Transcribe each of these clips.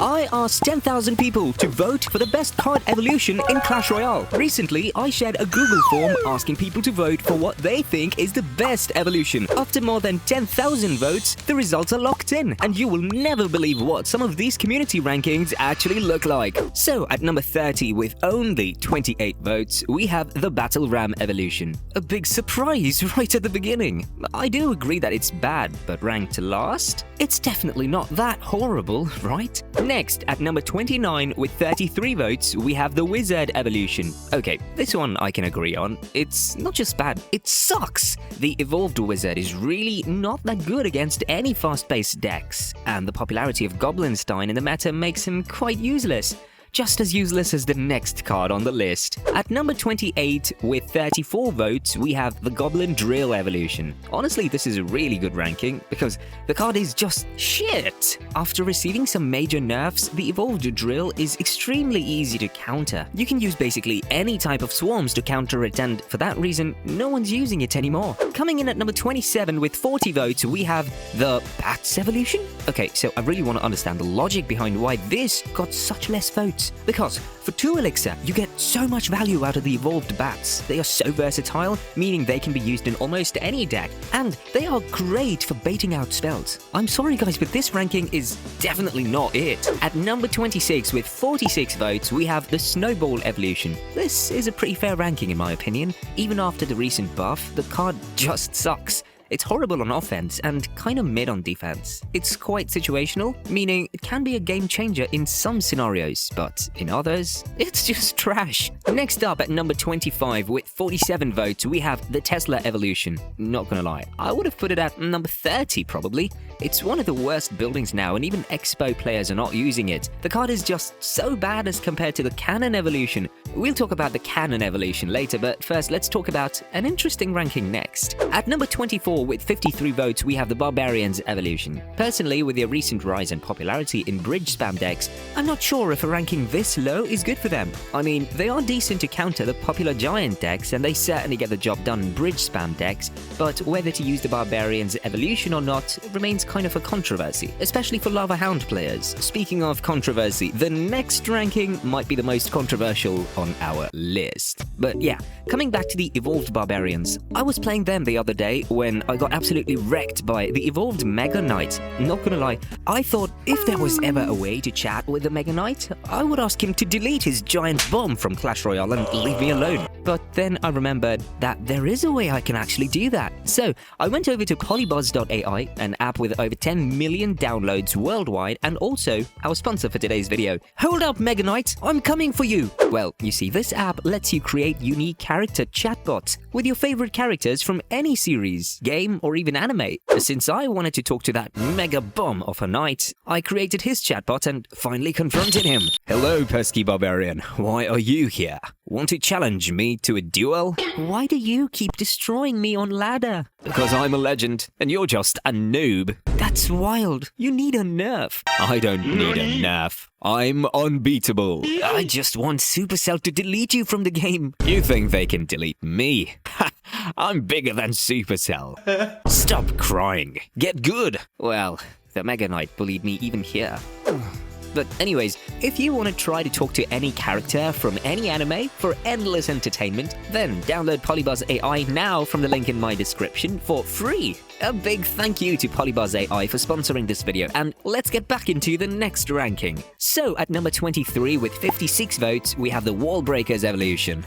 I asked 10,000 people to vote for the best card evolution in Clash Royale. Recently, I shared a Google form asking people to vote for what they think is the best evolution. After more than 10,000 votes, the results are locked in, and you will never believe what some of these community rankings actually look like. So, at number 30 with only 28 votes, we have the Battle Ram Evolution. A big surprise right at the beginning. I do agree that it's bad, but ranked last? It's definitely not that horrible, right? Next, at number 29 with 33 votes, we have the Wizard Evolution. Okay, this one I can agree on. It's not just bad, it sucks! The evolved Wizard is really not that good against any fast-paced decks, and the popularity of Goblinstein in the meta makes him quite useless. Just as useless as the next card on the list. At number 28, with 34 votes, we have the Goblin Drill Evolution. Honestly, this is a really good ranking, because the card is just shit! After receiving some major nerfs, the evolved Drill is extremely easy to counter. You can use basically any type of swarms to counter it, and for that reason, no one's using it anymore. Coming in at number 27 with 40 votes, we have the Bats Evolution? Okay, so I really want to understand the logic behind why this got such less votes. Because for 2 elixir, you get so much value out of the evolved bats. They are so versatile, meaning they can be used in almost any deck, and they are great for baiting out spells. I'm sorry guys, but this ranking is definitely not it. At number 26 with 46 votes, we have the Snowball Evolution. This is a pretty fair ranking in my opinion. Even after the recent buff, the card just sucks. It's horrible on offense and kind of mid on defense. It's quite situational, meaning it can be a game changer in some scenarios, but in others, it's just trash. Next up at number 25 with 47 votes, we have the Tesla Evolution. Not gonna lie, I would have put it at number 30 probably. It's one of the worst buildings now, and even Expo players are not using it. The card is just so bad as compared to the Cannon Evolution. We'll talk about the Cannon Evolution later, but first let's talk about an interesting ranking next. At number 24 with 53 votes, we have the Barbarians Evolution. Personally, with their recent rise in popularity in bridge spam decks, I'm not sure if a ranking this low is good for them. I mean, they are decent to counter the popular giant decks, and they certainly get the job done in bridge spam decks, but whether to use the Barbarians Evolution or not remains kind of a controversy, especially for Lava Hound players. Speaking of controversy, the next ranking might be the most controversial on our list. But yeah, coming back to the evolved Barbarians, I was playing them the other day when I got absolutely wrecked by the evolved Mega Knight. Not gonna lie, I thought if there was ever a way to chat with the Mega Knight, I would ask him to delete his giant bomb from Clash Royale and leave me alone. But then I remembered that there is a way I can actually do that. So I went over to PolyBuzz AI, an app with over 10 million downloads worldwide, and also our sponsor for today's video. Hold up, Mega Knight, I'm coming for you! Well, you see, this app lets you create unique character chatbots with your favorite characters from any series, game, or even anime. Since I wanted to talk to that mega bomb of a knight, I created his chatbot and finally confronted him. Hello, pesky barbarian. Why are you here? Want to challenge me to a duel? Why do you keep destroying me on ladder? Because I'm a legend, and you're just a noob. That's wild. You need a nerf. I don't need a nerf. I'm unbeatable. I just want Supercell to delete you from the game. You think they can delete me? I'm bigger than Supercell. Stop crying. Get good. Well, the Mega Knight bullied me even here. But anyways, if you want to try to talk to any character from any anime for endless entertainment, then download PolyBuzz AI now from the link in my description for free. A big thank you to PolyBuzz AI for sponsoring this video, and let's get back into the next ranking. So at number 23 with 56 votes, we have the Wall Breakers Evolution.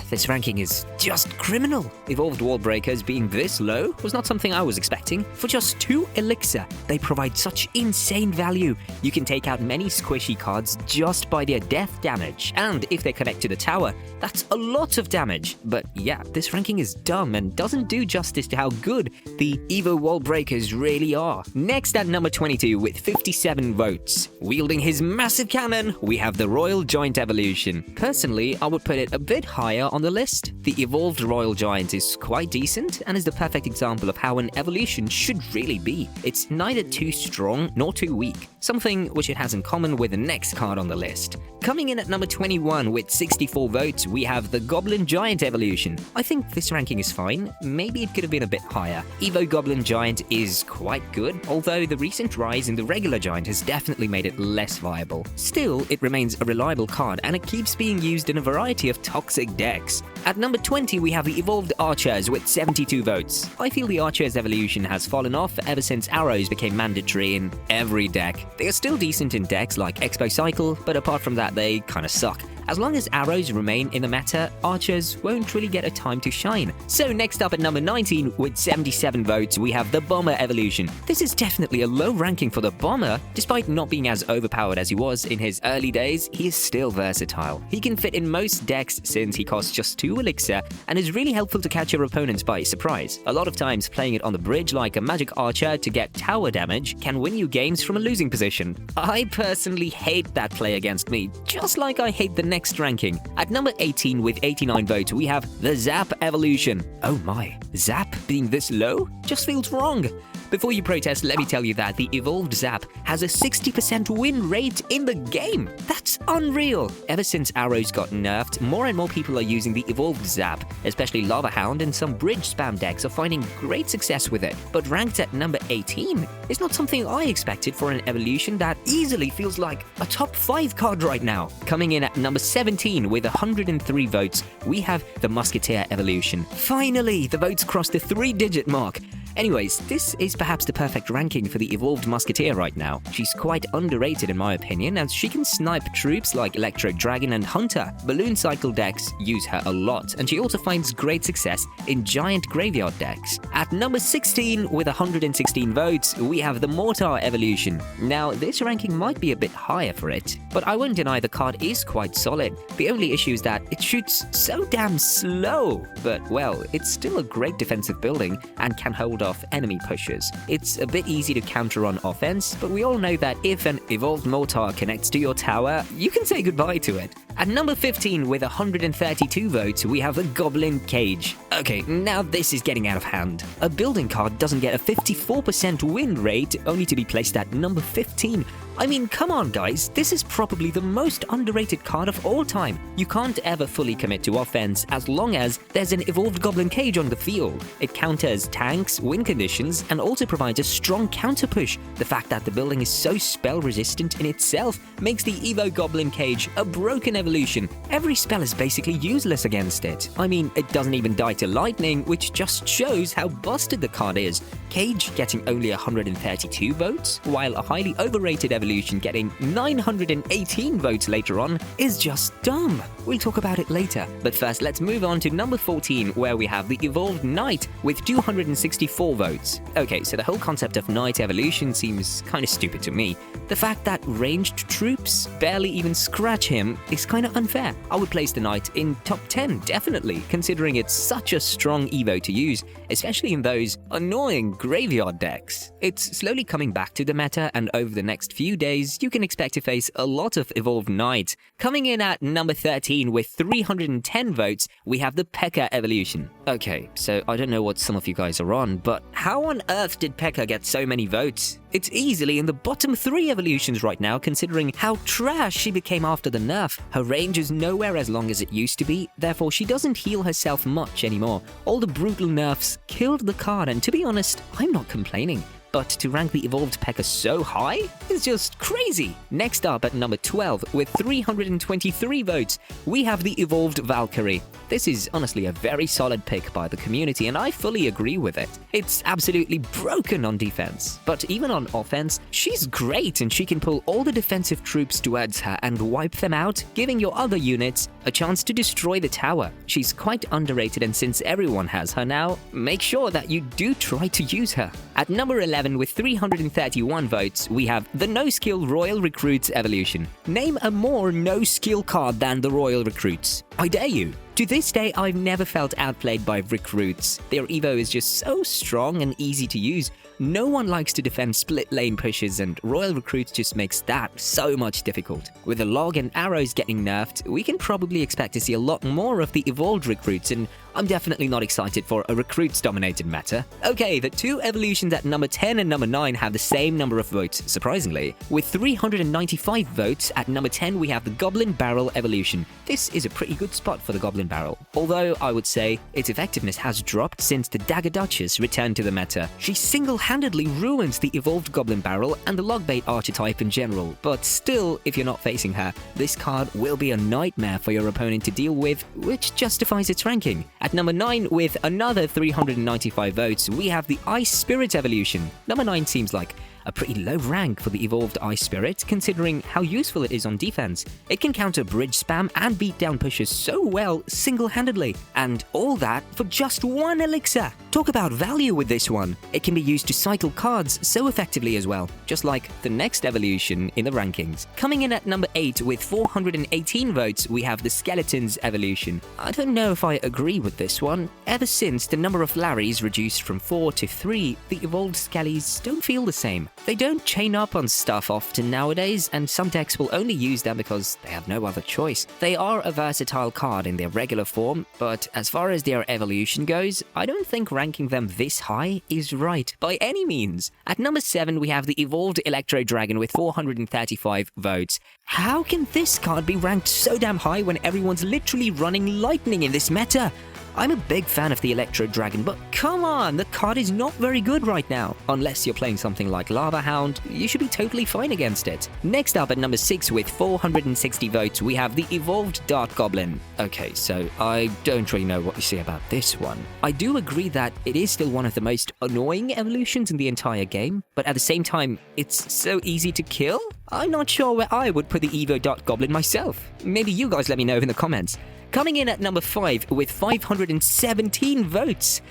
This ranking is just criminal. Evolved Wall Breakers being this low was not something I was expecting. For just 2 elixir, they provide such insane value. You can take out many squishy cards just by their death damage, and if they connect to the tower, that's a lot of damage. But yeah, this ranking is dumb and doesn't do justice to how good the Evo Wall Breakers really are. Next at number 22 with 57 votes, wielding his massive cannon, we have the Royal Giant Evolution. Personally, I would put it a bit higher on the list. The evolved Royal Giant is quite decent and is the perfect example of how an evolution should really be. It's neither too strong nor too weak, something which it has in common with the next card on the list. Coming in at number 21 with 64 votes, we have the Goblin Giant Evolution. I think this ranking is fine. Maybe it could have been a bit higher. Evo Goblin Goblin Giant is quite good, although the recent rise in the regular Giant has definitely made it less viable. Still, it remains a reliable card and it keeps being used in a variety of toxic decks. At number 20, we have the Evolved Archers with 72 votes. I feel the Archers evolution has fallen off ever since arrows became mandatory in every deck. They are still decent in decks like Expo Cycle, but apart from that, they kinda suck. As long as arrows remain in the meta, archers won't really get a time to shine. So next up at number 19, with 77 votes, we have the Bomber Evolution. This is definitely a low ranking for the Bomber. Despite not being as overpowered as he was in his early days, he is still versatile. He can fit in most decks since he costs just 2 elixir and is really helpful to catch your opponents by surprise. A lot of times playing it on the bridge like a magic archer to get tower damage can win you games from a losing position. I personally hate that play against me, just like I hate the next ranking. At number 18 with 89 votes, we have the Zap Evolution. Oh my, Zap being this low just feels wrong. Before you protest, let me tell you that the Evolved Zap has a 60% win rate in the game. That's unreal. Ever since arrows got nerfed, more and more people are using the Evolved Zap, especially Lava Hound and some bridge spam decks are finding great success with it. But ranked at number 18 is not something I expected for an evolution that easily feels like a top 5 card right now. Coming in at number 17 with 103 votes, we have the Musketeer Evolution. Finally, the votes crossed the 3-digit mark. Anyways, this is perhaps the perfect ranking for the Evolved Musketeer right now. She's quite underrated in my opinion, as she can snipe troops like Electro Dragon and Hunter. Balloon Cycle decks use her a lot, and she also finds great success in giant graveyard decks. At number 16 with 116 votes, we have the Mortar Evolution. Now, this ranking might be a bit higher for it, but I won't deny the card is quite solid. The only issue is that it shoots so damn slow, but well, it's still a great defensive building and can hold off enemy pushes. It's a bit easy to counter on offense, but we all know that if an Evolved Mortar connects to your tower, you can say goodbye to it. At number 15 with 132 votes, we have the Goblin Cage. Okay, now this is getting out of hand. A building card doesn't get a 54% win rate only to be placed at number 15. I mean, come on guys, this is probably the most underrated card of all time. You can't ever fully commit to offense as long as there's an Evolved Goblin Cage on the field. It counters tanks, win conditions, and also provides a strong counter push. The fact that the building is so spell resistant in itself makes the Evo Goblin Cage a broken evolution. Every spell is basically useless against it. I mean, it doesn't even die to lightning, which just shows how busted the card is. Cage getting only 132 votes, while a highly overrated evolution getting 918 votes later on is just dumb. We'll talk about it later. But first, let's move on to number 14, where we have the Evolved Knight with 264 votes. Okay, so the whole concept of Knight evolution seems kinda stupid to me. The fact that ranged troops barely even scratch him is kinda unfair. I would place the Knight in top 10, definitely, considering it's such a strong Evo to use, especially in those annoying graveyard decks. It's slowly coming back to the meta, and over the next few days, you can expect to face a lot of Evolved Knights. Coming in at number 13 with 310 votes, we have the P.E.K.K.A. Evolution. Okay, so I don't know what some of you guys are on, but how on earth did P.E.K.K.A. get so many votes? It's easily in the bottom 3 evolutions right now, considering how trash she became after the nerf. Her range is nowhere as long as it used to be, therefore she doesn't heal herself much anymore. All the brutal nerfs killed the card, and to be honest, I'm not complaining. But to rank the Evolved P.E.K.K.A. so high is just crazy. Next up at number 12 with 323 votes, we have the Evolved Valkyrie. This is honestly a very solid pick by the community, and I fully agree with it. It's absolutely broken on defense, but even on offense, she's great and she can pull all the defensive troops towards her and wipe them out, giving your other units a chance to destroy the tower. She's quite underrated, and since everyone has her now, make sure that you do try to use her. At number 11 with 331 votes, we have the No-Skill Royal Recruits Evolution. Name a more no-skill card than the Royal Recruits. I dare you. To this day, I've never felt outplayed by Recruits. Their Evo is just so strong and easy to use. No one likes to defend split lane pushes, and Royal Recruits just makes that so much difficult. With the log and arrows getting nerfed, we can probably expect to see a lot more of the Evolved Recruits, and I'm definitely not excited for a recruits-dominated meta. Okay, the two evolutions at number 10 and number 9 have the same number of votes, surprisingly. With 395 votes, at number 10 we have the Goblin Barrel Evolution. This is a pretty good spot for the Goblin Barrel, although I would say its effectiveness has dropped since the Dagger Duchess returned to the meta. She single-handedly ruins the evolved Goblin Barrel and the Logbait archetype in general, but still, if you're not facing her, this card will be a nightmare for your opponent to deal with, which justifies its ranking. At number 9, with another 395 votes, we have the Ice Spirit Evolution. Number 9 seems like a pretty low rank for the evolved Ice Spirit, considering how useful it is on defense. It can counter bridge spam and beat down pushers so well single-handedly, and all that for just one elixir. Talk about value with this one. It can be used to cycle cards so effectively as well, just like the next evolution in the rankings. Coming in at number 8 with 418 votes, we have the Skeletons Evolution. I don't know if I agree with this one. Ever since the number of Larrys reduced from 4 to 3, the evolved Skellies don't feel the same. They don't chain up on stuff often nowadays, and some decks will only use them because they have no other choice. They are a versatile card in their regular form, but as far as their evolution goes, I don't think ranking them this high is right by any means. At number 7, we have the evolved Electro Dragon with 435 votes. How can this card be ranked so damn high when everyone's literally running Lightning in this meta? I'm a big fan of the Electro Dragon, but come on, the card is not very good right now. Unless you're playing something like Lava Hound, you should be totally fine against it. Next up at number 6 with 460 votes, we have the Evolved Dart Goblin. Okay, so I don't really know what you say about this one. I do agree that it is still one of the most annoying evolutions in the entire game, but at the same time, it's so easy to kill? I'm not sure where I would put the Evo Dart Goblin myself. Maybe you guys let me know in the comments. Coming in at number 5 with 517 votes,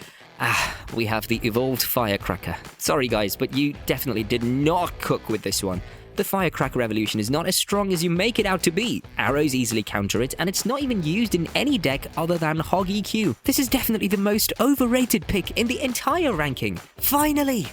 we have the Evolved Firecracker. Sorry guys, but you definitely did not cook with this one. The Firecracker Evolution is not as strong as you make it out to be. Arrows easily counter it, and it's not even used in any deck other than Hog EQ. This is definitely the most overrated pick in the entire ranking. Finally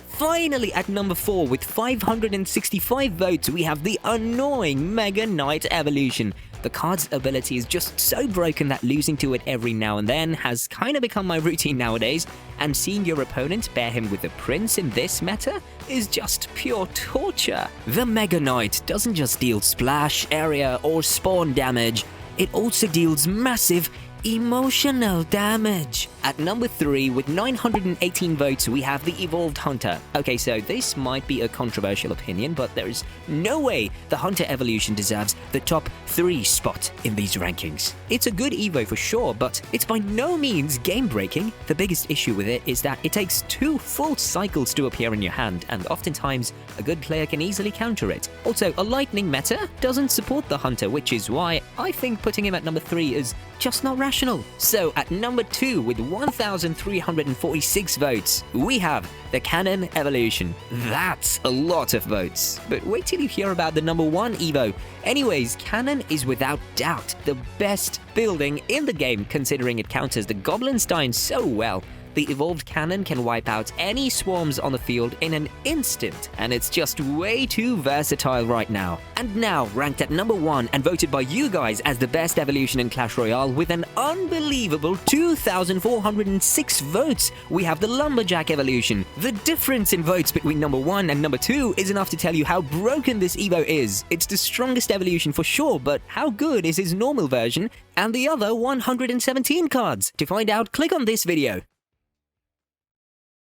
at number 4 with 565 votes, we have the annoying Mega Knight Evolution. The card's ability is just so broken that losing to it every now and then has kind of become my routine nowadays, and seeing your opponent pair him with a Prince in this meta is just pure torture. The Mega Knight doesn't just deal splash, area, or spawn damage, it also deals massive emotional damage. At number 3 with 918 votes, we have the Evolved Hunter. Okay, so this might be a controversial opinion, but there is no way the Hunter evolution deserves the top 3 spot in these rankings. It's a good Evo for sure, but it's by no means game-breaking. The biggest issue with it is that it takes 2 full cycles to appear in your hand, and oftentimes a good player can easily counter it. Also, a Lightning meta doesn't support the Hunter, which is why I think putting him at number 3 is just not rational. So at number 2 with 1,346 votes, we have the Cannon Evolution. That's a lot of votes. But wait till you hear about the number 1 Evo. Anyways, Cannon is without doubt the best building in the game, considering it counters the Goblinstein so well. The evolved cannon can wipe out any swarms on the field in an instant, and it's just way too versatile right now. And now, ranked at number 1 and voted by you guys as the best evolution in Clash Royale with an unbelievable 2,406 votes, we have the Lumberjack Evolution. The difference in votes between number 1 and number 2 is enough to tell you how broken this Evo is. It's the strongest evolution for sure, but how good is his normal version and the other 117 cards? To find out, click on this video.